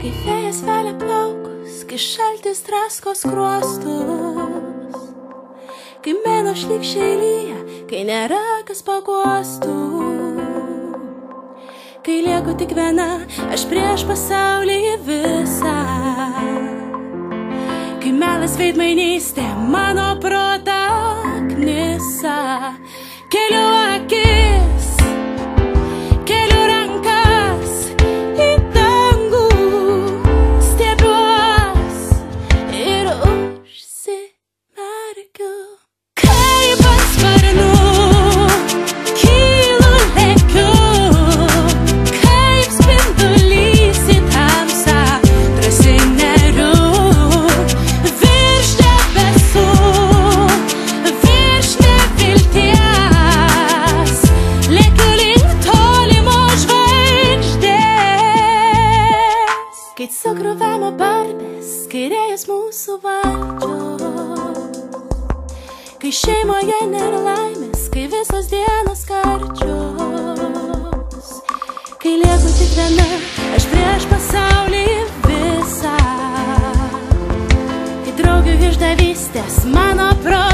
Kai vėjas velia plaukus, kai šaltis drasko skruostus, kai mėnuo šlykščiai lyja, kai nėra kas paguostų, kai lieku tik viena, aš prieš pasaulį visą, kai melas veidmainystė mano protą knisa. Keliu akis, keliu rankas į dangų, stiebiuos ir užsimerkiu. Kaip ant sparnų kylu, lekiu, kaip spindulys į tamsą drąsiai neriu. Virš debesų, virš nevilties, lekiu link tolimos žvaigždės. Kai cukrų vemo barbės, kai rėjus mūsų valdžios, kai šeimoje nėra laimės, kai visos dienos karčios, kai lieku tik viena, aš prieš pasaulį visą, kai draugių išdavystės mano pro